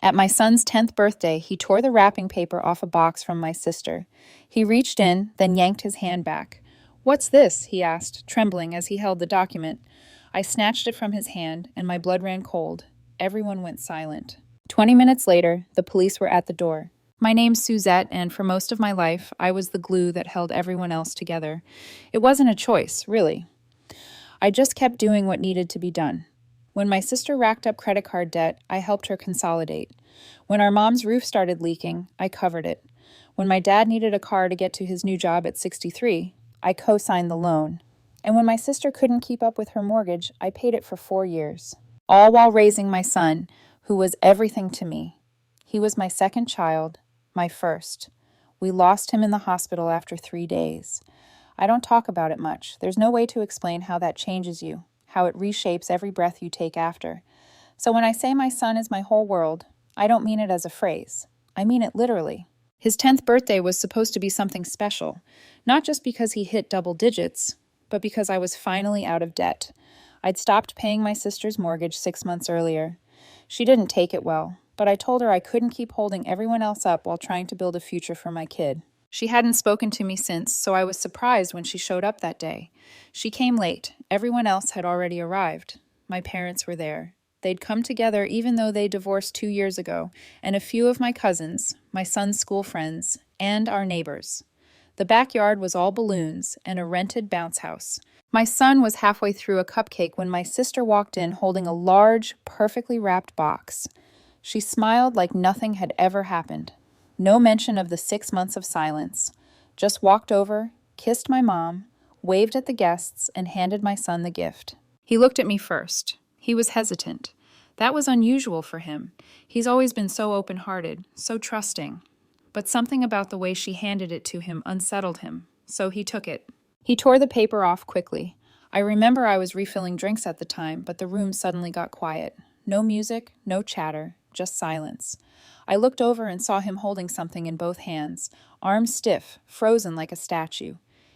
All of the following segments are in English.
At my son's 10th birthday, he tore the wrapping paper off a box from my sister. He reached in, then yanked his hand back. "What's this?" he asked, trembling as he held the document. I snatched it from his hand, and my blood ran cold. Everyone went silent. 20 minutes later, the police were at the door. My name's Suzette, and for most of my life, I was the glue that held everyone else together. It wasn't a choice, really. I just kept doing what needed to be done. When my sister racked up credit card debt, I helped her consolidate. When our mom's roof started leaking, I covered it. When my dad needed a car to get to his new job at 63, I co-signed the loan. And when my sister couldn't keep up with her mortgage, I paid it for 4 years. All while raising my son, who was everything to me. He was my second child, my first. We lost him in the hospital after 3 days. I don't talk about it much. There's no way to explain how that changes you, how it reshapes every breath you take after. So when I say my son is my whole world, I don't mean it as a phrase. I mean it literally. His 10th birthday was supposed to be something special, not just because he hit double digits, but because I was finally out of debt. I'd stopped paying my sister's mortgage 6 months earlier. She didn't take it well, but I told her I couldn't keep holding everyone else up while trying to build a future for my kid. She hadn't spoken to me since, so I was surprised when she showed up that day. She came late. Everyone else had already arrived. My parents were there. They'd come together even though they divorced 2 years ago, and a few of my cousins, my son's school friends, and our neighbors. The backyard was all balloons and a rented bounce house. My son was halfway through a cupcake when my sister walked in holding a large, perfectly wrapped box. She smiled like nothing had ever happened. No mention of the 6 months of silence. Just walked over, kissed my mom, waved at the guests, and handed my son the gift. He looked at me first. He was hesitant. That was unusual for him. He's always been so open-hearted, so trusting. But something about the way she handed it to him unsettled him, so he took it. He tore the paper off quickly. I remember I was refilling drinks at the time, but the room suddenly got quiet. No music, no chatter, just silence. I looked over and saw him holding something in both hands, arms stiff, frozen like a statue.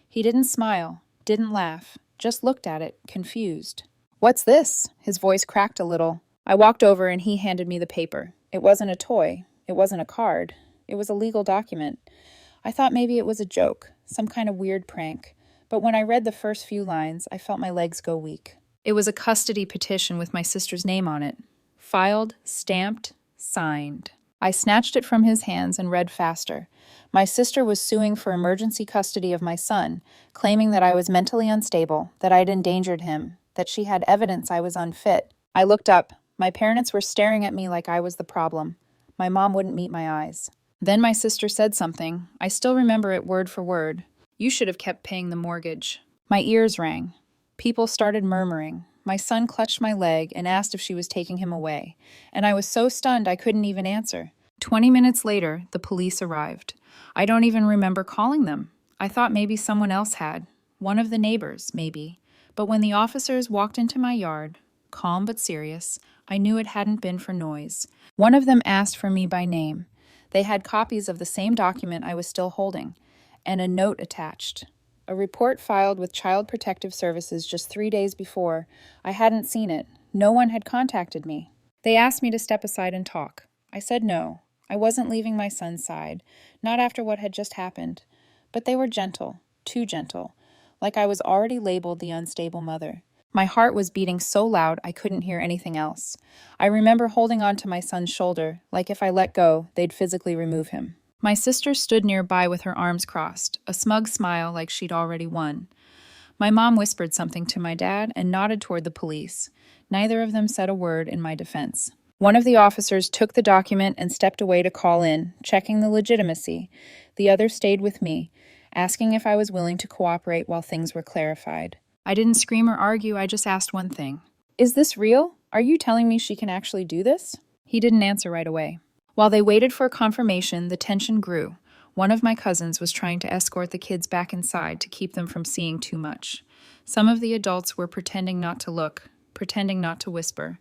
He didn't smile, didn't laugh, just looked at it, confused. "What's this?" His voice cracked a little. I walked over and he handed me the paper. It wasn't a toy. It wasn't a card. It was a legal document. I thought maybe it was a joke, some kind of weird prank. But when I read the first few lines, I felt my legs go weak. It was a custody petition with my sister's name on it. Filed, stamped, signed. I snatched it from his hands and read faster. My sister was suing for emergency custody of my son, claiming that I was mentally unstable, that I'd endangered him, that she had evidence I was unfit. I looked up. My parents were staring at me like I was the problem. My mom wouldn't meet my eyes. Then my sister said something. I still remember it word for word. "You should have kept paying the mortgage." My ears rang. People started murmuring. My son clutched my leg and asked if she was taking him away, and I was so stunned I couldn't even answer. 20 minutes later, the police arrived. I don't even remember calling them. I thought maybe someone else had. One of the neighbors, maybe. But when the officers walked into my yard, calm but serious, I knew it hadn't been for noise. One of them asked for me by name. They had copies of the same document I was still holding, and a note attached. A report filed with Child Protective Services just 3 days before. I hadn't seen it. No one had contacted me. They asked me to step aside and talk. I said no. I wasn't leaving my son's side, not after what had just happened. But they were gentle, too gentle, like I was already labeled the unstable mother. My heart was beating so loud I couldn't hear anything else. I remember holding on to my son's shoulder, like if I let go, they'd physically remove him. My sister stood nearby with her arms crossed, a smug smile like she'd already won. My mom whispered something to my dad and nodded toward the police. Neither of them said a word in my defense. One of the officers took the document and stepped away to call in, checking the legitimacy. The other stayed with me, asking if I was willing to cooperate while things were clarified. I didn't scream or argue, I just asked one thing. "Is this real? Are you telling me she can actually do this?" He didn't answer right away. While they waited for confirmation, the tension grew. One of my cousins was trying to escort the kids back inside to keep them from seeing too much. Some of the adults were pretending not to look, pretending not to whisper.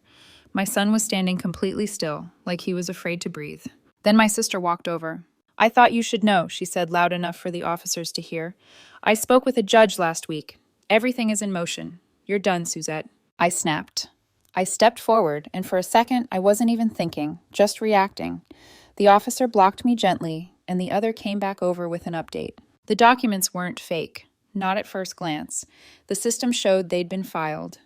My son was standing completely still, like he was afraid to breathe. Then my sister walked over. "I thought you should know," she said loud enough for the officers to hear. "I spoke with a judge last week. Everything is in motion. You're done, Suzette." I snapped. I stepped forward, and for a second I wasn't even thinking, just reacting. The officer blocked me gently, and the other came back over with an update. The documents weren't fake, not at first glance. The system showed they'd been filed.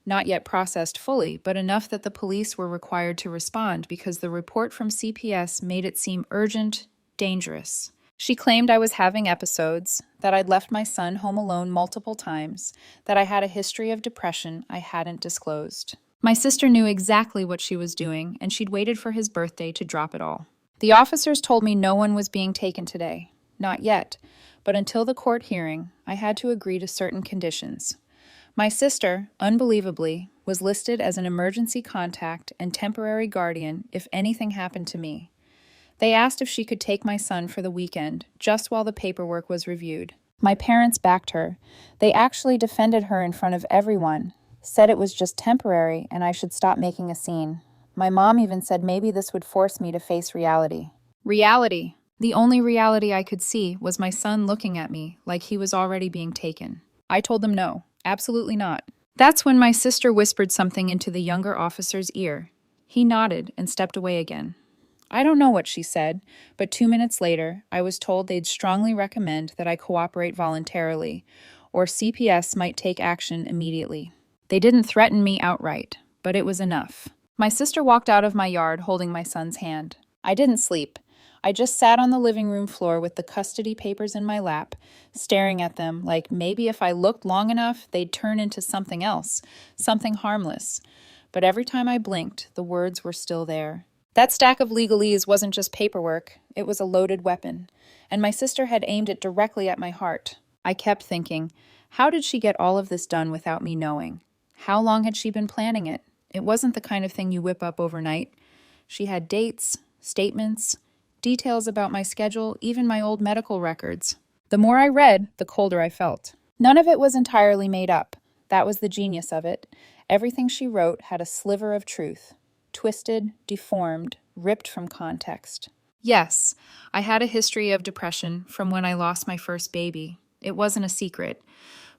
Not yet processed fully, but enough that the police were required to respond because the report from CPS made it seem urgent, dangerous. She claimed I was having episodes, that I'd left my son home alone multiple times, that I had a history of depression I hadn't disclosed. My sister knew exactly what she was doing, and she'd waited for his birthday to drop it all. The officers told me no one was being taken today. Not yet, but until the court hearing, I had to agree to certain conditions. My sister, unbelievably, was listed as an emergency contact and temporary guardian if anything happened to me. They asked if she could take my son for the weekend, just while the paperwork was reviewed. My parents backed her. They actually defended her in front of everyone, said it was just temporary and I should stop making a scene. My mom even said maybe this would force me to face reality. Reality. The only reality I could see was my son looking at me like he was already being taken. I told them no, absolutely not. That's when my sister whispered something into the younger officer's ear. He nodded and stepped away again. I don't know what she said, but 2 minutes later, I was told they'd strongly recommend that I cooperate voluntarily, or CPS might take action immediately. They didn't threaten me outright, but it was enough. My sister walked out of my yard holding my son's hand. I didn't sleep. I just sat on the living room floor with the custody papers in my lap, staring at them like maybe if I looked long enough, they'd turn into something else, something harmless. But every time I blinked, the words were still there. That stack of legalese wasn't just paperwork, it was a loaded weapon, and my sister had aimed it directly at my heart. I kept thinking, how did she get all of this done without me knowing? How long had she been planning it? It wasn't the kind of thing you whip up overnight. She had dates, statements, details about my schedule, even my old medical records. The more I read, the colder I felt. None of it was entirely made up. That was the genius of it. Everything she wrote had a sliver of truth. Twisted, deformed, ripped from context. Yes, I had a history of depression from when I lost my first baby. It wasn't a secret.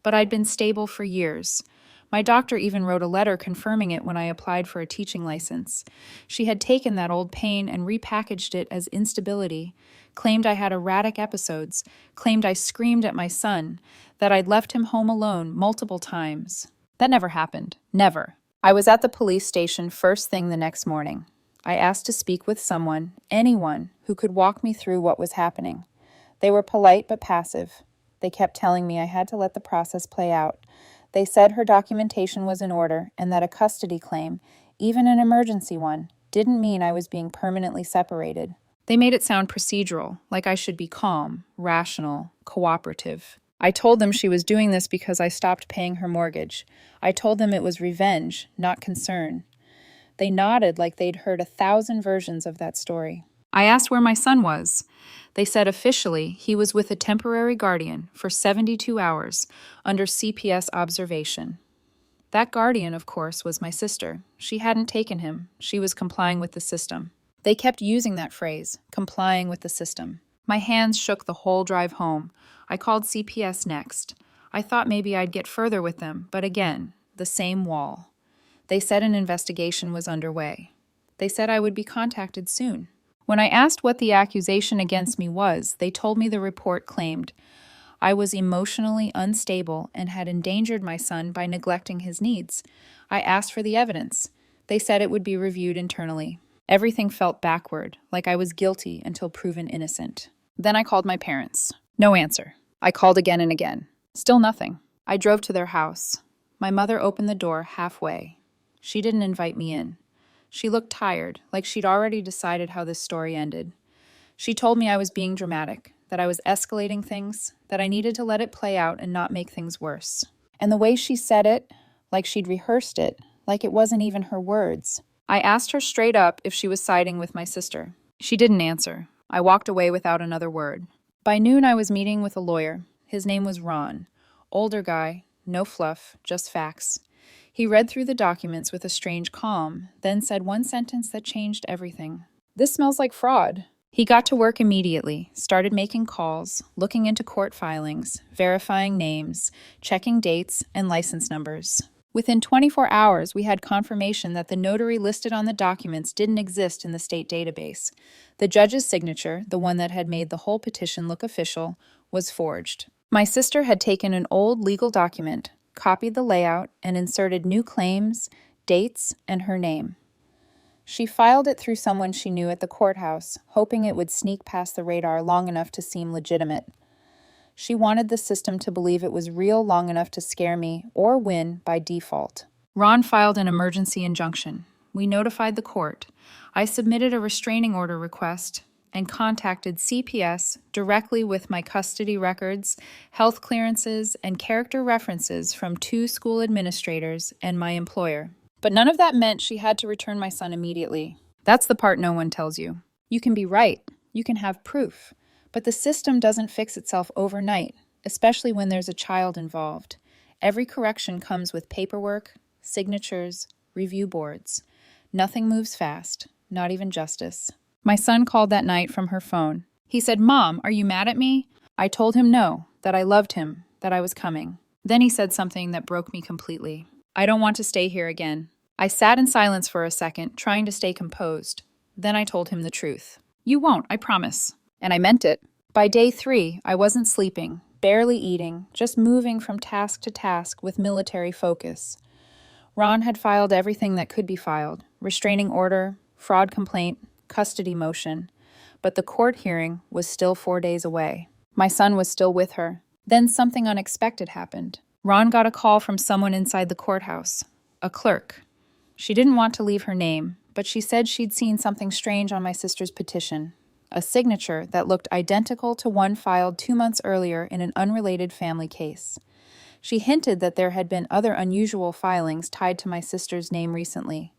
But I'd been stable for years. My doctor even wrote a letter confirming it when I applied for a teaching license. She had taken that old pain and repackaged it as instability, claimed I had erratic episodes, claimed I screamed at my son, that I'd left him home alone multiple times. That never happened. Never. I was at the police station first thing the next morning. I asked to speak with someone, anyone, who could walk me through what was happening. They were polite but passive. They kept telling me I had to let the process play out. They said her documentation was in order and that a custody claim, even an emergency one, didn't mean I was being permanently separated. They made it sound procedural, like I should be calm, rational, cooperative. I told them she was doing this because I stopped paying her mortgage. I told them it was revenge, not concern. They nodded like they'd heard 1,000 versions of that story. I asked where my son was. They said officially he was with a temporary guardian for 72 hours under CPS observation. That guardian, of course, was my sister. She hadn't taken him. She was complying with the system. They kept using that phrase, complying with the system. My hands shook the whole drive home. I called CPS next. I thought maybe I'd get further with them, but again, the same wall. They said an investigation was underway. They said I would be contacted soon. When I asked what the accusation against me was, they told me the report claimed I was emotionally unstable and had endangered my son by neglecting his needs. I asked for the evidence. They said it would be reviewed internally. Everything felt backward, like I was guilty until proven innocent. Then I called my parents. No answer. I called again and again. Still nothing. I drove to their house. My mother opened the door halfway. She didn't invite me in. She looked tired, like she'd already decided how this story ended. She told me I was being dramatic, that I was escalating things, that I needed to let it play out and not make things worse. And the way she said it, like she'd rehearsed it, like it wasn't even her words. I asked her straight up if she was siding with my sister. She didn't answer. I walked away without another word. By noon, I was meeting with a lawyer. His name was Ron. Older guy, no fluff, just facts. He read through the documents with a strange calm, then said one sentence that changed everything. "This smells like fraud." He got to work immediately, started making calls, looking into court filings, verifying names, checking dates and license numbers. Within 24 hours, we had confirmation that the notary listed on the documents didn't exist in the state database. The judge's signature, the one that had made the whole petition look official, was forged. My sister had taken an old legal document, copied the layout, and inserted new claims, dates, and her name. She filed it through someone she knew at the courthouse, hoping it would sneak past the radar long enough to seem legitimate. She wanted the system to believe it was real long enough to scare me or win by default. Ron filed an emergency injunction. We notified the court. I submitted a restraining order request and contacted CPS directly with my custody records, health clearances, and character references from 2 school administrators and my employer. But none of that meant she had to return my son immediately. That's the part no one tells you. You can be right. You can have proof. But the system doesn't fix itself overnight, especially when there's a child involved. Every correction comes with paperwork, signatures, review boards. Nothing moves fast, not even justice. My son called that night from her phone. He said, "Mom, are you mad at me?" I told him no, that I loved him, that I was coming. Then he said something that broke me completely. "I don't want to stay here again." I sat in silence for a second, trying to stay composed. Then I told him the truth. "You won't, I promise." And I meant it. By day 3, I wasn't sleeping, barely eating, just moving from task to task with military focus. Ron had filed everything that could be filed: restraining order, fraud complaint, custody motion. But the court hearing was still 4 days away. My son was still with her. Then something unexpected happened. Ron got a call from someone inside the courthouse, a clerk. She didn't want to leave her name, but she said she'd seen something strange on my sister's petition. A signature that looked identical to one filed 2 months earlier in an unrelated family case. She hinted that there had been other unusual filings tied to my sister's name recently.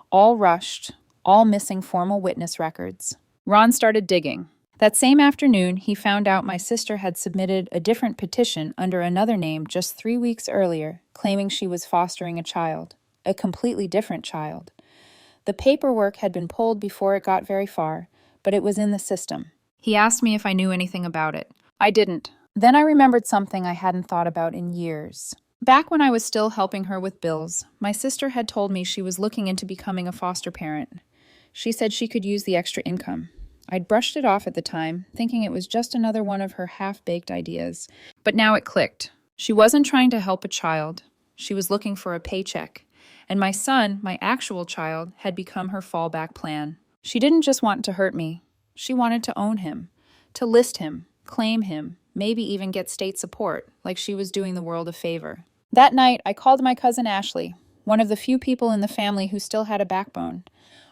All rushed, all missing formal witness records. Ron started digging. That same afternoon, he found out my sister had submitted a different petition under another name just 3 weeks earlier, claiming she was fostering a child, a completely different child. The paperwork had been pulled before it got very far, but it was in the system. He asked me if I knew anything about it. I didn't. Then I remembered something I hadn't thought about in years. Back when I was still helping her with bills, my sister had told me she was looking into becoming a foster parent. She said she could use the extra income. I'd brushed it off at the time, thinking it was just another one of her half-baked ideas. But now it clicked. She wasn't trying to help a child. She was looking for a paycheck. And my son, my actual child, had become her fallback plan. She didn't just want to hurt me. She wanted to own him, to list him, claim him, maybe even get state support, like she was doing the world a favor. That night, I called my cousin Ashley, one of the few people in the family who still had a backbone.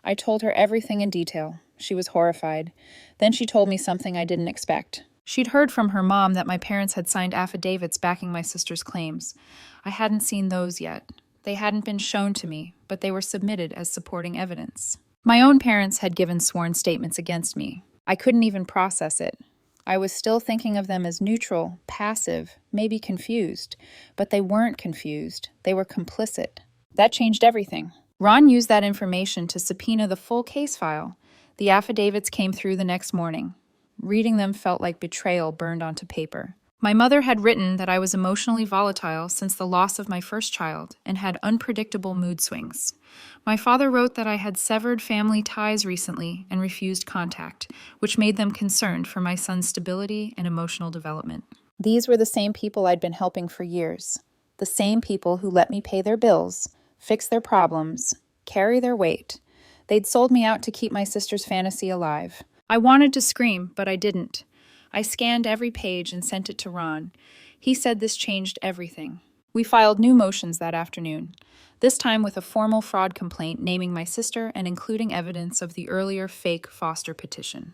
I told her everything in detail. She was horrified. Then she told me something I didn't expect. She'd heard from her mom that my parents had signed affidavits backing my sister's claims. I hadn't seen those yet. They hadn't been shown to me, but they were submitted as supporting evidence. My own parents had given sworn statements against me. I couldn't even process it. I was still thinking of them as neutral, passive, maybe confused. But they weren't confused. They were complicit. That changed everything. Ron used that information to subpoena the full case file. The affidavits came through the next morning. Reading them felt like betrayal burned onto paper. My mother had written that I was emotionally volatile since the loss of my first child and had unpredictable mood swings. My father wrote that I had severed family ties recently and refused contact, which made them concerned for my son's stability and emotional development. These were the same people I'd been helping for years. The same people who let me pay their bills, fix their problems, carry their weight. They'd sold me out to keep my sister's fantasy alive. I wanted to scream, but I didn't. I scanned every page and sent it to Ron. He said this changed everything. We filed new motions that afternoon, this time with a formal fraud complaint naming my sister and including evidence of the earlier fake foster petition.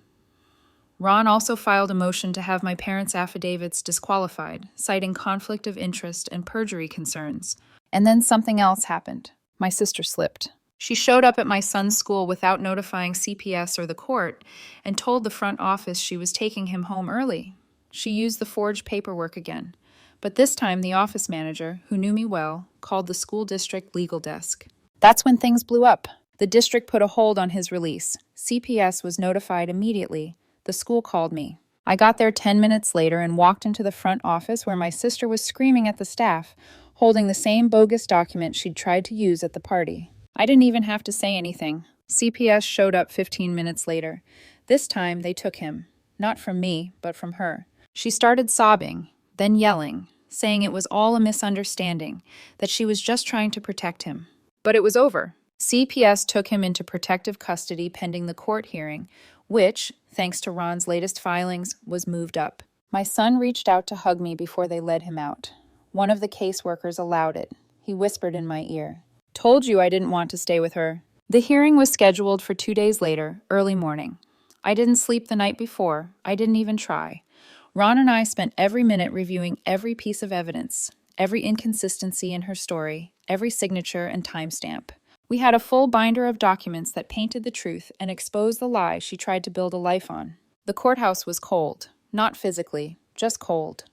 Ron also filed a motion to have my parents' affidavits disqualified, citing conflict of interest and perjury concerns. And then something else happened. My sister slipped. She showed up at my son's school without notifying CPS or the court and told the front office she was taking him home early. She used the forged paperwork again, but this time the office manager, who knew me well, called the school district legal desk. That's when things blew up. The district put a hold on his release. CPS was notified immediately. The school called me. I got there 10 minutes later and walked into the front office where my sister was screaming at the staff, holding the same bogus document she'd tried to use at the party. I didn't even have to say anything. CPS showed up 15 minutes later. This time, they took him. Not from me, but from her. She started sobbing, then yelling, saying it was all a misunderstanding, that she was just trying to protect him. But it was over. CPS took him into protective custody pending the court hearing, which, thanks to Ron's latest filings, was moved up. My son reached out to hug me before they led him out. One of the caseworkers allowed it. He whispered in my ear, "Told you I didn't want to stay with her." The hearing was scheduled for 2 days later, early morning. I didn't sleep the night before. I didn't even try. Ron and I spent every minute reviewing every piece of evidence, every inconsistency in her story, every signature and timestamp. We had a full binder of documents that painted the truth and exposed the lie she tried to build a life on. The courthouse was cold, not physically, just cold.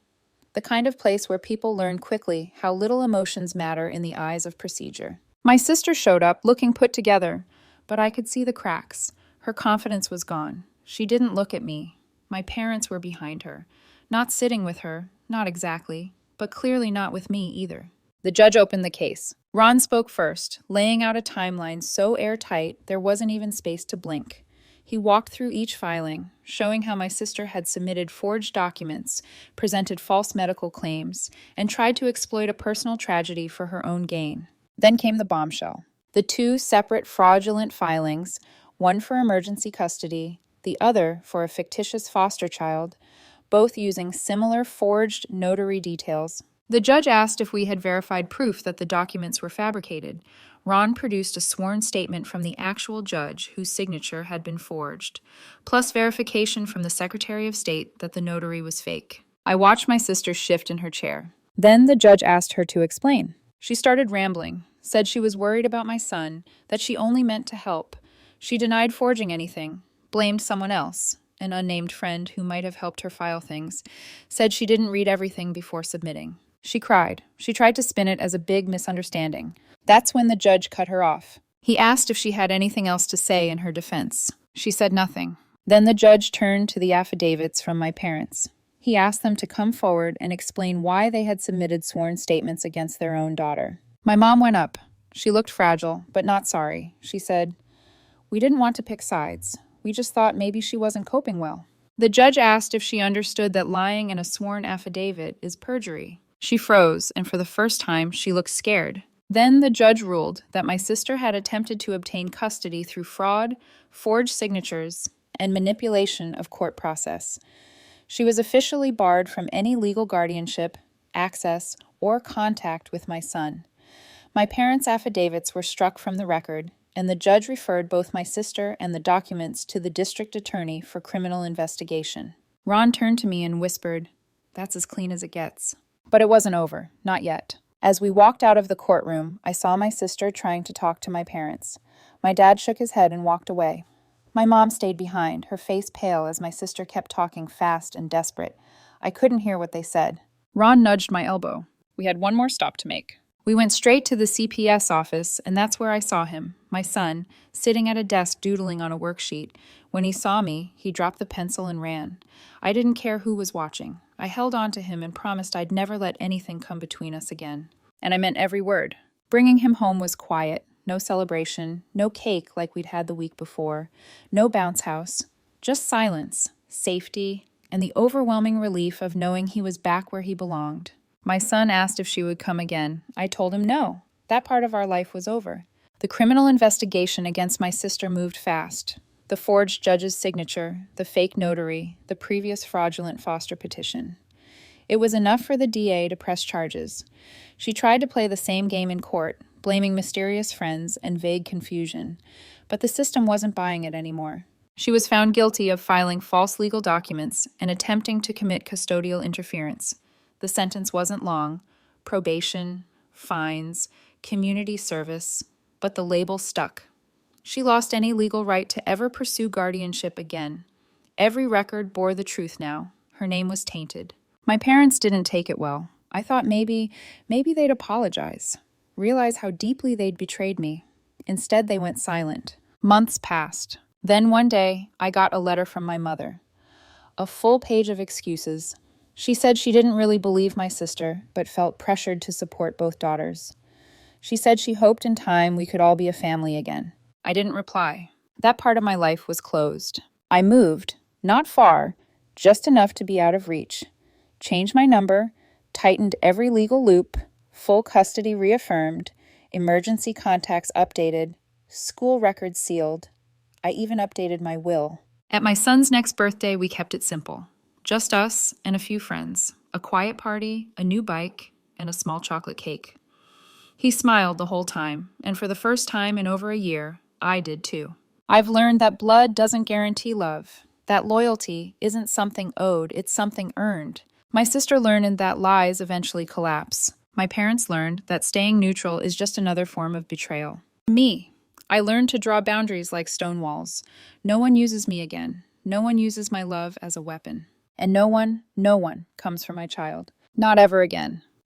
The kind of place where people learn quickly how little emotions matter in the eyes of procedure. My sister showed up, looking put together, but I could see the cracks. Her confidence was gone. She didn't look at me. My parents were behind her, not sitting with her, not exactly, but clearly not with me either. The judge opened the case. Ron spoke first, laying out a timeline so airtight there wasn't even space to blink. He walked through each filing, showing how my sister had submitted forged documents, presented false medical claims, and tried to exploit a personal tragedy for her own gain. Then came the bombshell. The 2 separate fraudulent filings, one for emergency custody, the other for a fictitious foster child, both using similar forged notary details. The judge asked if we had verified proof that the documents were fabricated. Ron produced a sworn statement from the actual judge whose signature had been forged, plus verification from the Secretary of State that the notary was fake. I watched my sister shift in her chair. Then the judge asked her to explain. She started rambling, said she was worried about my son, that she only meant to help. She denied forging anything, blamed someone else, an unnamed friend who might have helped her file things, said she didn't read everything before submitting. She cried. She tried to spin it as a big misunderstanding. That's when the judge cut her off. He asked if she had anything else to say in her defense. She said nothing. Then the judge turned to the affidavits from my parents. He asked them to come forward and explain why they had submitted sworn statements against their own daughter. My mom went up. She looked fragile, but not sorry. She said, "We didn't want to pick sides. We just thought maybe she wasn't coping well." The judge asked if she understood that lying in a sworn affidavit is perjury. She froze, and for the first time, she looked scared. Then the judge ruled that my sister had attempted to obtain custody through fraud, forged signatures, and manipulation of court process. She was officially barred from any legal guardianship, access, or contact with my son. My parents' affidavits were struck from the record, and the judge referred both my sister and the documents to the district attorney for criminal investigation. Ron turned to me and whispered, "That's as clean as it gets." But it wasn't over, not yet. As we walked out of the courtroom, I saw my sister trying to talk to my parents. My dad shook his head and walked away. My mom stayed behind, her face pale as my sister kept talking fast and desperate. I couldn't hear what they said. Ron nudged my elbow. We had one more stop to make. We went straight to the CPS office, and that's where I saw him, my son, sitting at a desk doodling on a worksheet. When he saw me, he dropped the pencil and ran. I didn't care who was watching. I held on to him and promised I'd never let anything come between us again. And I meant every word. Bringing him home was quiet. No celebration, no cake like we'd had the week before, no bounce house, just silence, safety, and the overwhelming relief of knowing he was back where he belonged. My son asked if she would come again. I told him no. That part of our life was over. The criminal investigation against my sister moved fast. The forged judge's signature, the fake notary, the previous fraudulent foster petition. It was enough for the DA to press charges. She tried to play the same game in court, blaming mysterious friends and vague confusion, but the system wasn't buying it anymore. She was found guilty of filing false legal documents and attempting to commit custodial interference. The sentence wasn't long: probation, fines, community service, but the label stuck. She lost any legal right to ever pursue guardianship again. Every record bore the truth now. Her name was tainted. My parents didn't take it well. I thought maybe they'd apologize, realize how deeply they'd betrayed me. Instead, they went silent. Months passed. Then one day, I got a letter from my mother. A full page of excuses. She said she didn't really believe my sister, but felt pressured to support both daughters. She said she hoped in time we could all be a family again. I didn't reply. That part of my life was closed. I moved, not far, just enough to be out of reach, changed my number, tightened every legal loop, full custody reaffirmed, emergency contacts updated, school records sealed. I even updated my will. At my son's next birthday, we kept it simple. Just us and a few friends, a quiet party, a new bike, and a small chocolate cake. He smiled the whole time, and for the first time in over a year, I did too. I've learned that blood doesn't guarantee love, that loyalty isn't something owed, it's something earned. My sister learned that lies eventually collapse. My parents learned that staying neutral is just another form of betrayal. Me, I learned to draw boundaries like stone walls. No one uses me again. No one uses my love as a weapon. And no one comes for my child. Not ever again.